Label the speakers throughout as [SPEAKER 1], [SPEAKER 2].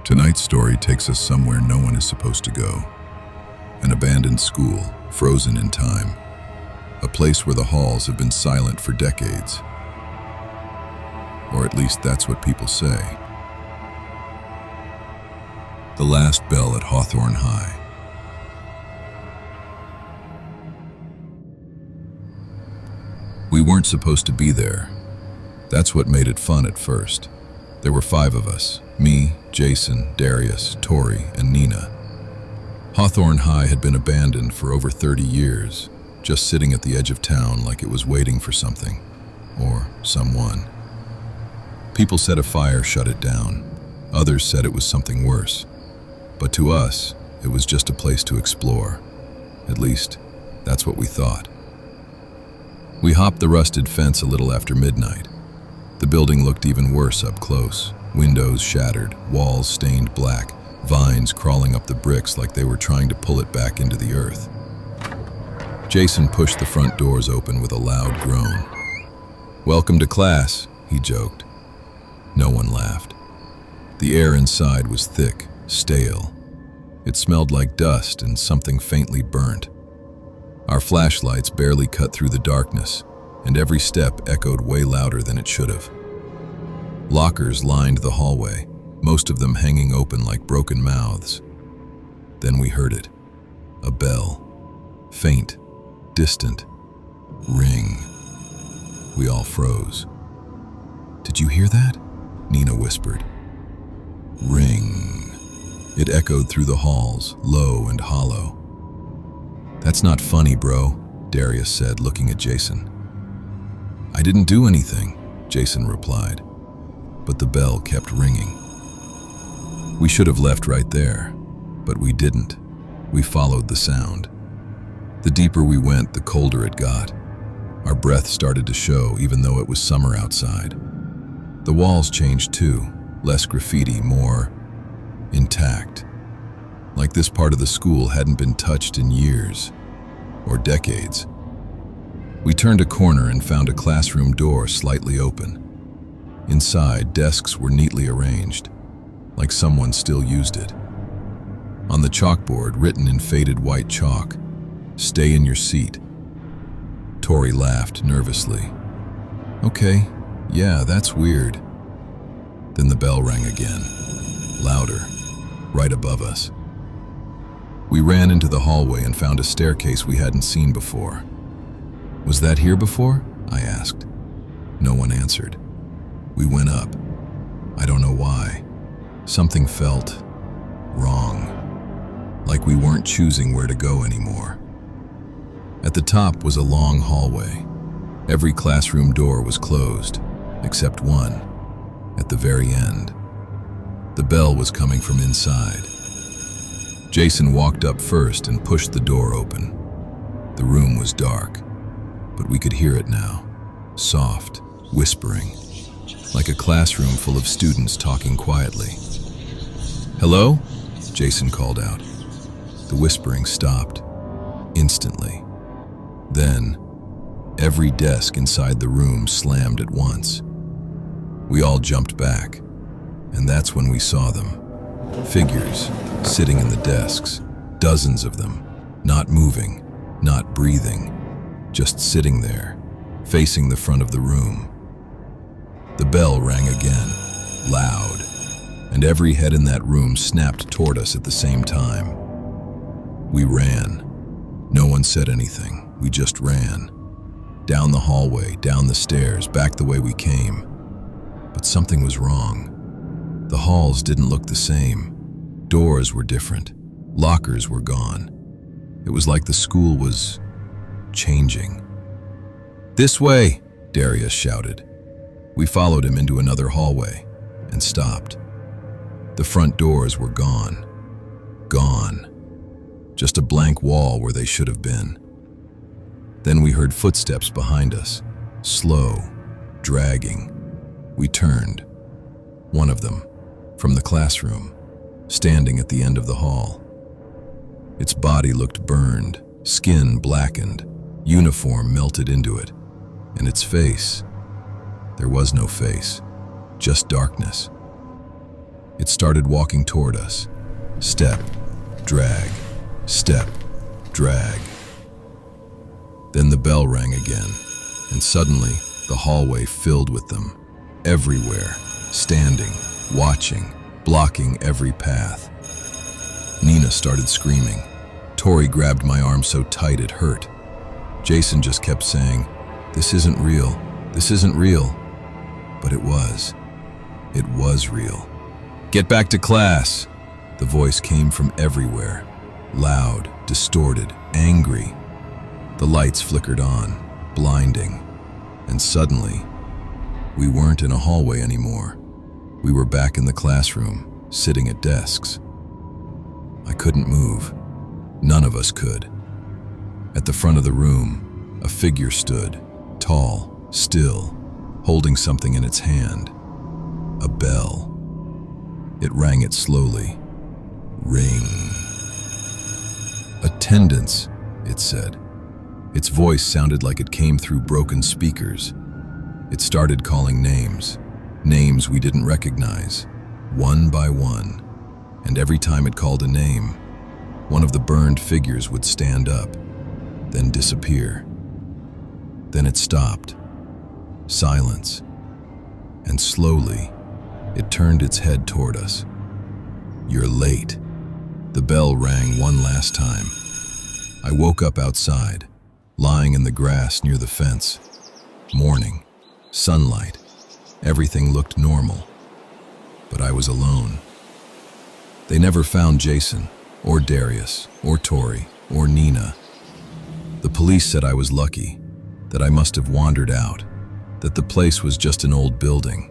[SPEAKER 1] Tonight's story takes us somewhere no one is supposed to go. An abandoned school, frozen in time. A place where the halls have been silent for decades. Or at least that's what people say. The last bell at Hawthorne High. We weren't supposed to be there. That's what made it fun at first. There were 5 of us, me, Jason, Darius, Tori, and Nina. Hawthorne High had been abandoned for over 30 years, just sitting at the edge of town like it was waiting for something, or someone. People said a fire shut it down. Others said it was something worse. But to us, it was just a place to explore. At least, that's what we thought. We hopped the rusted fence a little after midnight. The building looked even worse up close. Windows shattered, walls stained black, vines crawling up the bricks like they were trying to pull it back into the earth. Jason pushed the front doors open with a loud groan. "Welcome to class," he joked. No one laughed. The air inside was thick, stale. It smelled like dust and something faintly burnt. Our flashlights barely cut through the darkness, and every step echoed way louder than it should have. Lockers lined the hallway, most of them hanging open like broken mouths. Then we heard it. A bell. Faint, distant. Ring. We all froze. "Did you hear that?" Nina whispered. Ring. It echoed through the halls, low and hollow. "That's not funny, bro," Darius said, looking at Jason. "I didn't do anything," Jason replied. But the bell kept ringing. We should have left right there, but we didn't. We followed the sound. The deeper we went, the colder it got. Our breath started to show, even though it was summer outside. The walls changed too, less graffiti, more intact. Like this part of the school hadn't been touched in years, or decades. We turned a corner and found a classroom door slightly open. Inside, desks were neatly arranged, like someone still used it. On the chalkboard, written in faded white chalk, "Stay in your seat." Tori laughed nervously. "Okay, yeah, that's weird." Then the bell rang again, louder, right above us. We ran into the hallway and found a staircase we hadn't seen before. "Was that here before?" I asked. No one answered. We went up. I don't know why. Something felt wrong, like we weren't choosing where to go anymore. At the top was a long hallway. Every classroom door was closed, except one, at the very end. The bell was coming from inside. Jason walked up first and pushed the door open. The room was dark, but we could hear it now, soft, whispering, like a classroom full of students talking quietly. "Hello?" Jason called out. The whispering stopped, instantly. Then, every desk inside the room slammed at once. We all jumped back, and that's when we saw them. Figures sitting in the desks, dozens of them, not moving, not breathing, just sitting there, facing the front of the room. The bell rang again, loud, and every head in that room snapped toward us at the same time. We ran. No one said anything. We just ran. Down the hallway, down the stairs, back the way we came. But something was wrong. The halls didn't look the same. Doors were different. Lockers were gone. It was like the school was changing. "This way!" Darius shouted. We followed him into another hallway and stopped. The front doors were gone. Gone. Just a blank wall where they should have been. Then we heard footsteps behind us, slow, dragging. We turned. One of them, from the classroom, standing at the end of the hall. Its body looked burned, skin blackened, uniform melted into it, and its face, there was no face, just darkness. It started walking toward us. Step, drag, step, drag. Then the bell rang again, and suddenly the hallway filled with them. Everywhere, standing, watching, blocking every path. Nina started screaming. Tori grabbed my arm so tight it hurt. Jason just kept saying, "This isn't real, this isn't real." But it was. It was real. "Get back to class!" The voice came from everywhere. Loud, distorted, angry. The lights flickered on, blinding. And suddenly, we weren't in a hallway anymore. We were back in the classroom, sitting at desks. I couldn't move. None of us could. At the front of the room, a figure stood, tall, still, holding something in its hand. A bell. It rang it slowly. Ring. "Attendance," it said. Its voice sounded like it came through broken speakers. It started calling names, names we didn't recognize, one by one. And every time it called a name, one of the burned figures would stand up, then disappear. Then it stopped. Silence. And slowly, it turned its head toward us. "You're late." The bell rang one last time. I woke up outside, lying in the grass near the fence. Morning, sunlight, everything looked normal. But I was alone. They never found Jason, or Darius, or Tori, or Nina. The police said I was lucky, that I must have wandered out, that the place was just an old building,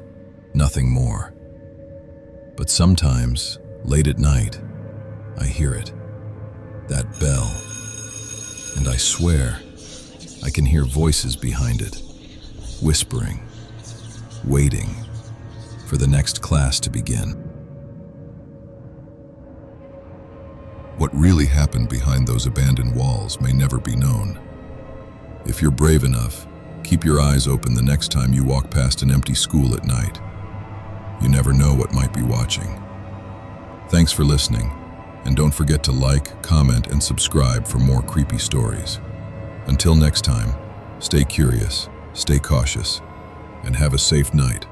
[SPEAKER 1] nothing more. But sometimes, late at night, I hear it, that bell, and I swear I can hear voices behind it, whispering, waiting for the next class to begin. What really happened behind those abandoned walls may never be known. If you're brave enough, keep your eyes open the next time you walk past an empty school at night. You never know what might be watching. Thanks for listening, and don't forget to like, comment, and subscribe for more creepy stories. Until next time, stay curious, stay cautious, and have a safe night.